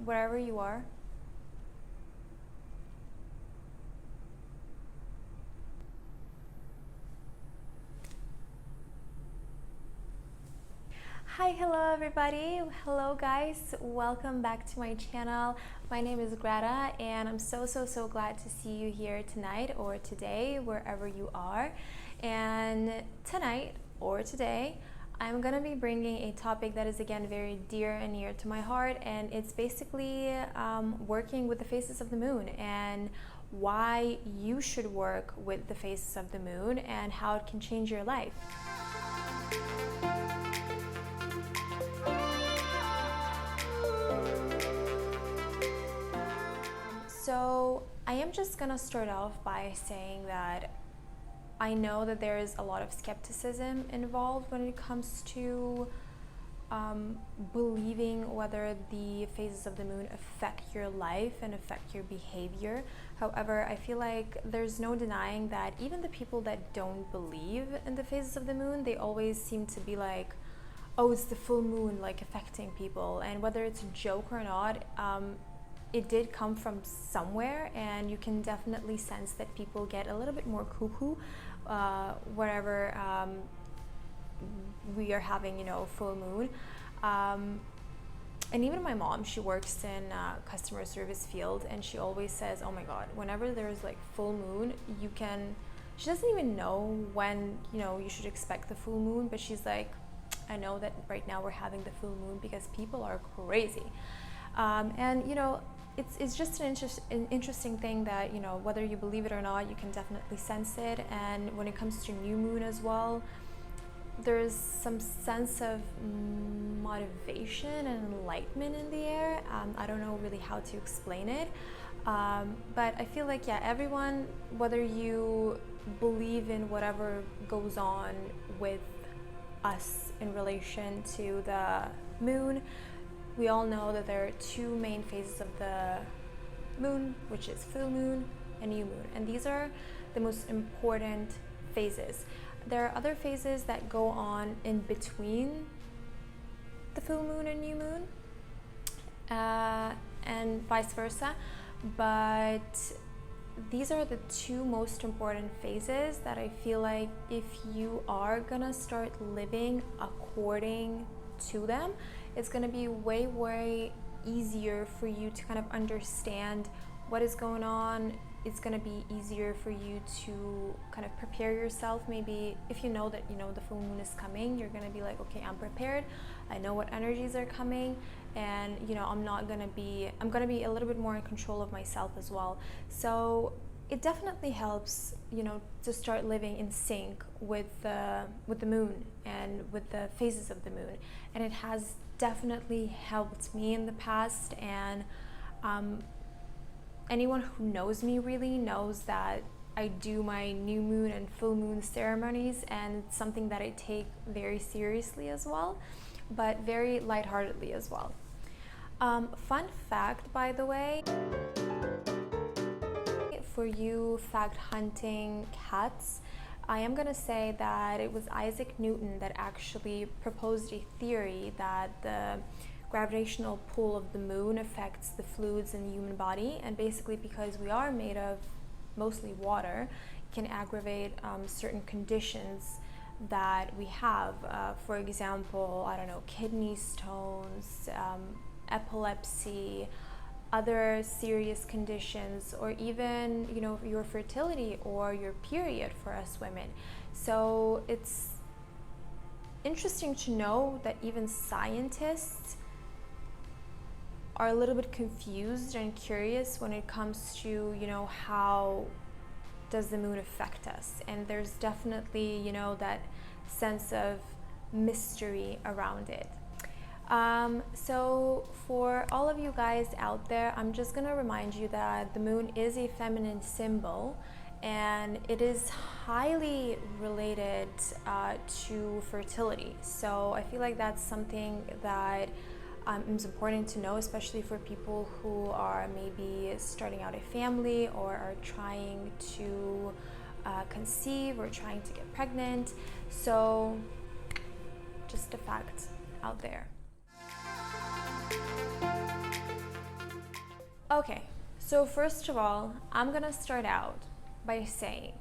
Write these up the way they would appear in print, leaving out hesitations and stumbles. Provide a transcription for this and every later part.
wherever you are. Hi, hello everybody. Hello guys, welcome back to my channel. My name is Greta and I'm so glad to see you here tonight or today, wherever you are. And tonight or today, I'm gonna be bringing a topic that is again very dear and near to my heart, and it's basically working with the phases of the moon and why you should work with the phases of the moon and how it can change your life. So I am just gonna start off by saying that I know that there is a lot of skepticism involved when it comes to believing whether the phases of the moon affect your life and affect your behavior. However, I feel like there's no denying that even the people that don't believe in the phases of the moon, they always seem to be like, oh, it's the full moon like affecting people. And whether it's a joke or not, it did come from somewhere, and you can definitely sense that people get a little bit more cuckoo wherever we are having, full moon. And even my mom, she works in customer service field, and she always says, oh my God, whenever there's like full moon, she doesn't even know when, you should expect the full moon, but she's like, I know that right now we're having the full moon because people are crazy. And it's just an interesting thing that, whether you believe it or not, you can definitely sense it. And when it comes to new moon as well, there's some sense of motivation and enlightenment in the air. I don't know really how to explain it, but I feel like, yeah, everyone, whether you believe in whatever goes on with us in relation to the moon, we all know that there are two main phases of the moon, which is full moon and new moon. And these are the most important phases. There are other phases that go on in between the full moon and new moon, and vice versa. But these are the two most important phases that I feel like if you are gonna start living according to them, it's going to be way easier for you to kind of understand what is going on. It's going to be easier for you to kind of prepare yourself. Maybe if you know that the full moon is coming, you're going to be like, okay, I'm prepared, I know what energies are coming, and I'm going to be a little bit more in control of myself as well. So it definitely helps, to start living in sync with the moon and with the phases of the moon. And it has definitely helped me in the past. And anyone who knows me really knows that I do my new moon and full moon ceremonies, and it's something that I take very seriously as well, but very lightheartedly as well. Fun fact, by the way, for you fact hunting cats, I am going to say that it was Isaac Newton that actually proposed a theory that the gravitational pull of the moon affects the fluids in the human body, and basically because we are made of mostly water, can aggravate certain conditions that we have. For example, I don't know, kidney stones, epilepsy, other serious conditions, or even your fertility or your period for us women. So it's interesting to know that even scientists are a little bit confused and curious when it comes to how does the moon affect us, and there's definitely that sense of mystery around it. So for all of you guys out there, I'm just gonna remind you that the moon is a feminine symbol, and it is highly related to fertility. So I feel like that's something that is important to know, especially for people who are maybe starting out a family or are trying to conceive or trying to get pregnant. So just a fact out there. Okay, so first of all, I'm gonna start out by saying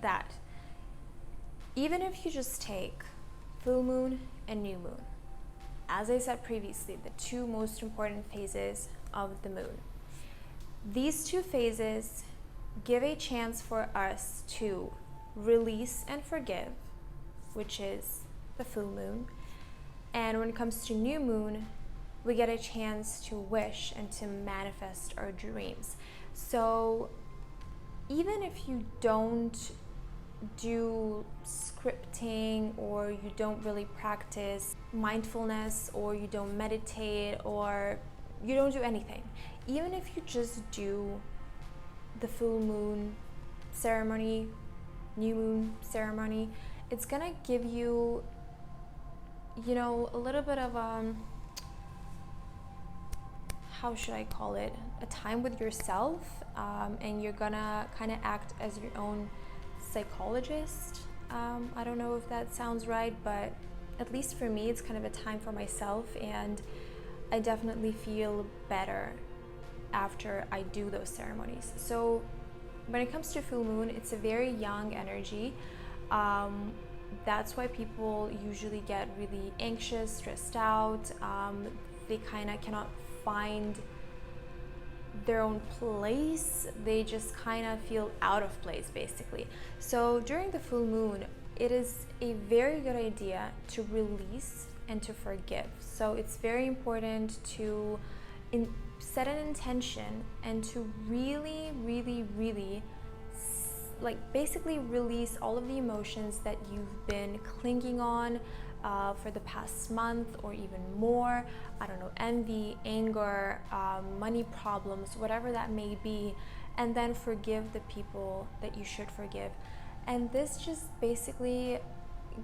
that even if you just take full moon and new moon, as I said previously, the two most important phases of the moon, these two phases give a chance for us to release and forgive, which is the full moon. And when it comes to new moon, we get a chance to wish and to manifest our dreams. So even if you don't do scripting, or you don't really practice mindfulness, or you don't meditate, or you don't do anything, even if you just do the full moon ceremony, new moon ceremony, it's gonna give you, a little bit of how should I call it, a time with yourself, and you're gonna kind of act as your own psychologist. I don't know if that sounds right, but at least for me, it's kind of a time for myself, and I definitely feel better after I do those ceremonies. So when it comes to full moon, it's a very young energy. That's why people usually get really anxious, stressed out. They kind of cannot find their own place. They just kind of feel out of place, basically. So during the full moon, it is a very good idea to release and to forgive. So it's very important to set an intention and to really, really, really basically release all of the emotions that you've been clinging on for the past month or even more. I don't know, envy, anger, money problems, whatever that may be, and then forgive the people that you should forgive. And this just basically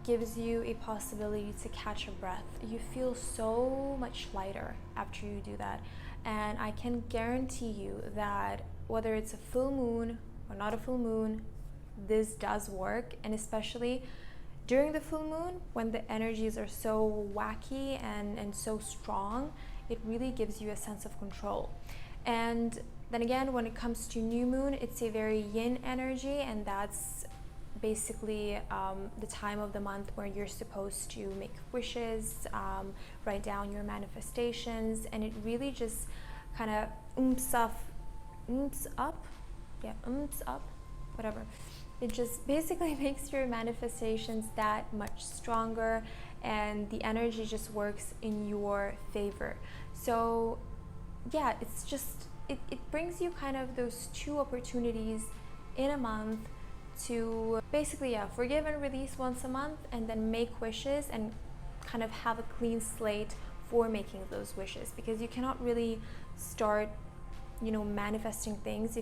gives you a possibility to catch a breath. You feel so much lighter after you do that. And I can guarantee you that whether it's a full moon or not a full moon, this does work. And especially during the full moon, when the energies are so wacky and so strong, it really gives you a sense of control. And then again, when it comes to new moon, it's a very yin energy, and that's basically the time of the month where you're supposed to make wishes, write down your manifestations, and it really just kind of oomph up, whatever. It just basically makes your manifestations that much stronger, and the energy just works in your favor. So yeah, it's just, it brings you kind of those two opportunities in a month to basically, forgive and release once a month, and then make wishes and kind of have a clean slate for making those wishes, because you cannot really start, manifesting things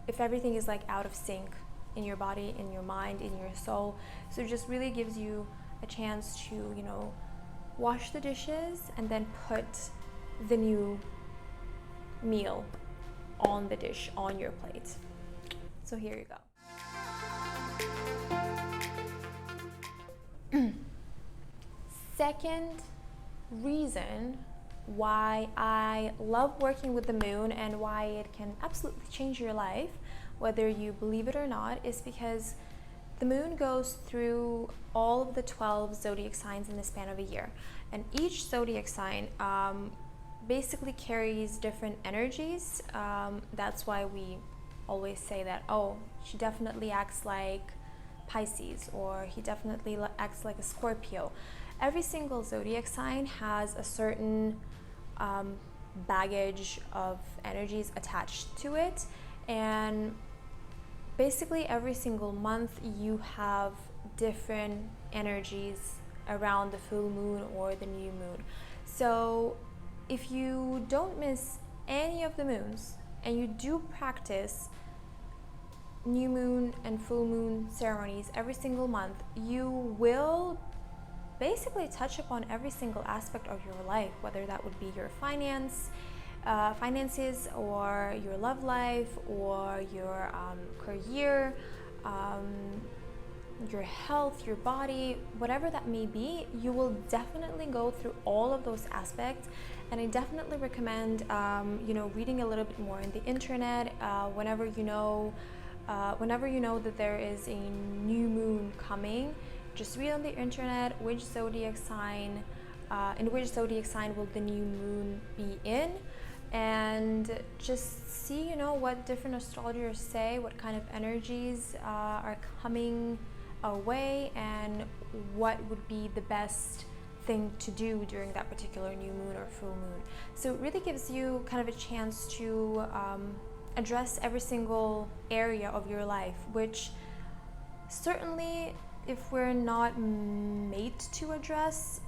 if everything is like out of sync in your body, in your mind, in your soul. So it just really gives you a chance to, wash the dishes and then put the new meal on the dish, on your plate. So here you go. Second reason why I love working with the moon and why it can absolutely change your life, whether you believe it or not, is because the moon goes through all of the 12 zodiac signs in the span of a year. And each zodiac sign basically carries different energies. That's why we always say that, oh, she definitely acts like Pisces, or he definitely acts like a Scorpio. Every single zodiac sign has a certain baggage of energies attached to it, and basically every single month you have different energies around the full moon or the new moon. So if you don't miss any of the moons and you do practice new moon and full moon ceremonies every single month, you will basically touch upon every single aspect of your life, whether that would be your finances, or your love life, or your career, your health, your body, whatever that may be, you will definitely go through all of those aspects. And I definitely recommend, reading a little bit more in the internet whenever you know that there is a new moon coming. Just read on the internet in which zodiac sign will the new moon be in, and just see, what different astrologers say, what kind of energies are coming away, and what would be the best thing to do during that particular new moon or full moon. So it really gives you kind of a chance to address every single area of your life, which certainly, if we're not made to address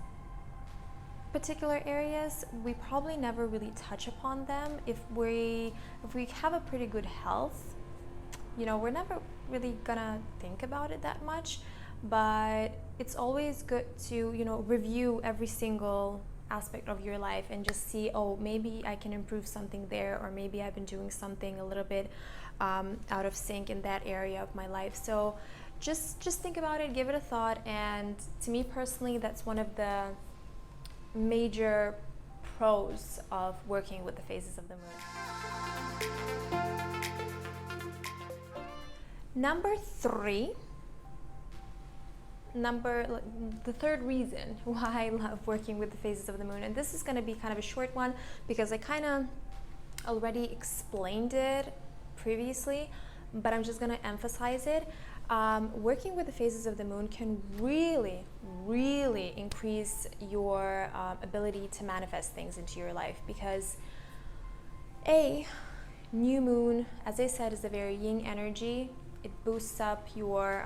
particular areas, we probably never really touch upon them. If we have a pretty good health, we're never really gonna think about it that much, but it's always good to review every single aspect of your life and just see, oh, maybe I can improve something there, or maybe I've been doing something a little bit out of sync in that area of my life. So just think about it, give it a thought. And to me personally, that's one of the major pros of working with the phases of the moon. Number three, the third reason why I love working with the phases of the moon, and this is going to be kind of a short one because I kind of already explained it previously, but I'm just going to emphasize it. Working with the phases of the moon can really, really increase your ability to manifest things into your life, because new moon, as I said, is a very yin energy. It boosts up your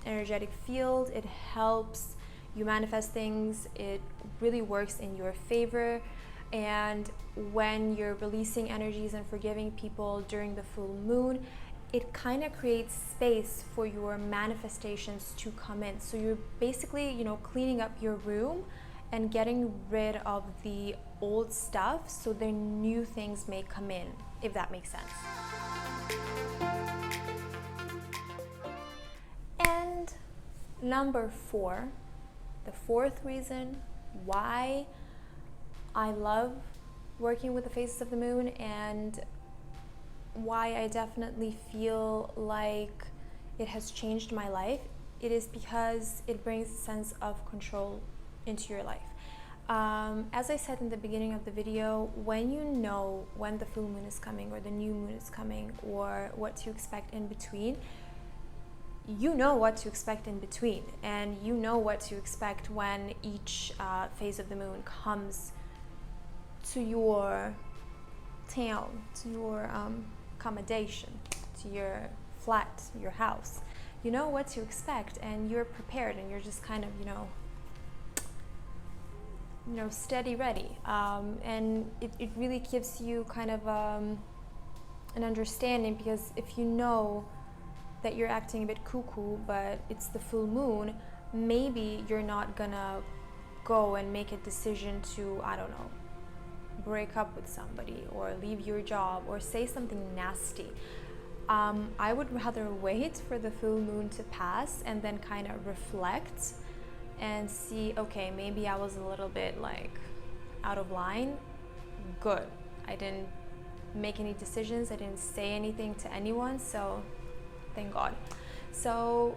energetic field. It helps you manifest things. It really works in your favor. And when you're releasing energies and forgiving people during the full moon, it kind of creates space for your manifestations to come in. So you're basically, cleaning up your room and getting rid of the old stuff so the new things may come in, if that makes sense. And number four, the fourth reason why I love working with the phases of the moon, and why I definitely feel like it has changed my life, it is because it brings a sense of control into your life. As I said in the beginning of the video, when you know when the full moon is coming or the new moon is coming, or what to expect in between, you know what to expect in between, and you know what to expect when each phase of the moon comes to your town, to your accommodation, to your flat, your house. You know what to expect, and you're prepared, and you're just kind of, steady ready. And it really gives you kind of an understanding, because if you know that you're acting a bit cuckoo, but it's the full moon, maybe you're not gonna go and make a decision to, I don't know, break up with somebody or leave your job or say something nasty. I would rather wait for the full moon to pass and then kind of reflect and see, okay, maybe I was a little bit out of line. Good. I didn't make any decisions. I didn't say anything to anyone. So thank God. So,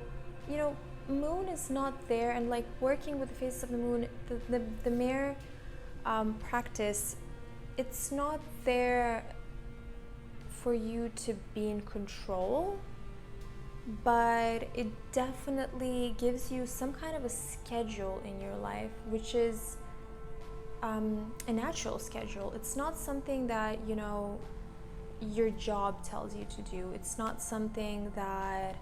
moon is not there, and working with the phases of the moon, the mere practice, it's not there for you to be in control, but it definitely gives you some kind of a schedule in your life, which is a natural schedule. It's not something that your job tells you to do. It's not something that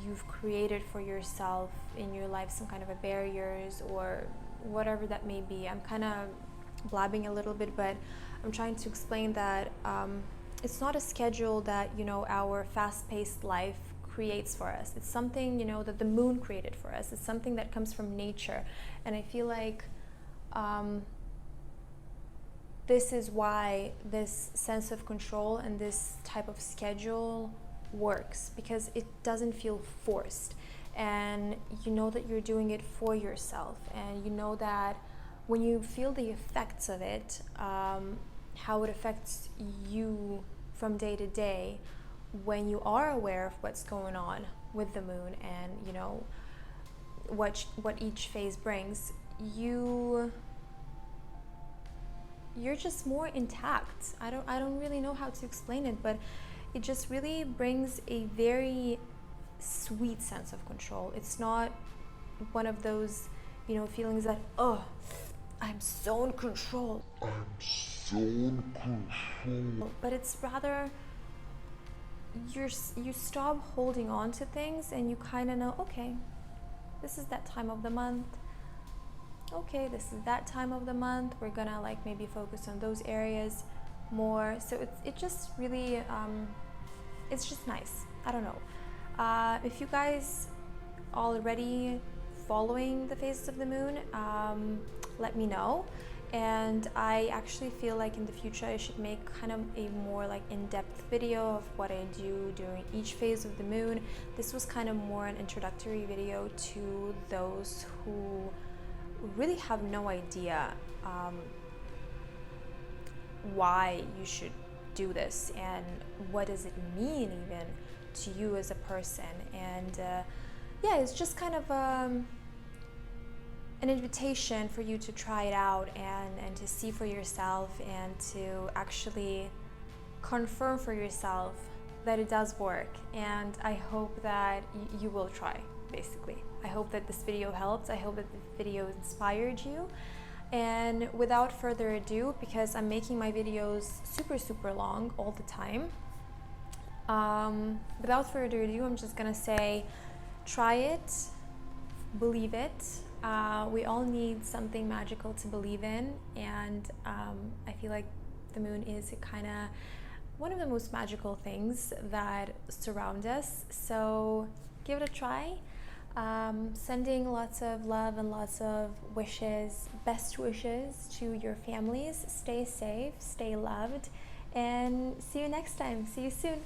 you've created for yourself in your life, some kind of a barriers or whatever that may be. I'm kind of blabbing a little bit, but I'm trying to explain that it's not a schedule that our fast-paced life creates for us. It's something that the moon created for us. It's something that comes from nature, and I feel like this is why this sense of control and this type of schedule works because it doesn't feel forced, and you know that you're doing it for yourself, and you know that when you feel the effects of it, how it affects you from day to day, when you are aware of what's going on with the moon and you know what each phase brings, you're just more intact. I don't really know how to explain it, but it just really brings a very sweet sense of control. It's not one of those, you know, feelings that, oh, I'm so in control. But it's rather you stop holding on to things and you kind of know, okay, this is that time of the month. Okay, this is that time of the month. We're gonna like maybe focus on those areas more. So it just really, it's just nice. I don't know. If you guys already following the phases of the moon, let me know. And I actually feel like in the future I should make kind of a more like in-depth video of what I do during each phase of the moon. This was kind of more an introductory video to those who really have no idea why you should do this and what does it mean even to you as a person. And yeah, it's just kind of an invitation for you to try it out and to see for yourself and to actually confirm for yourself that it does work. And I hope that you will try, basically. I hope that this video helped. I hope that the video inspired you. And without further ado, because I'm making my videos super long all the time, without further ado, I'm just gonna say, try it, believe it. We all need something magical to believe in, and I feel like the moon is kind of one of the most magical things that surround us. So give it a try. Sending lots of love and lots of wishes, best wishes to your families. Stay safe, stay loved, and see you next time. See you soon.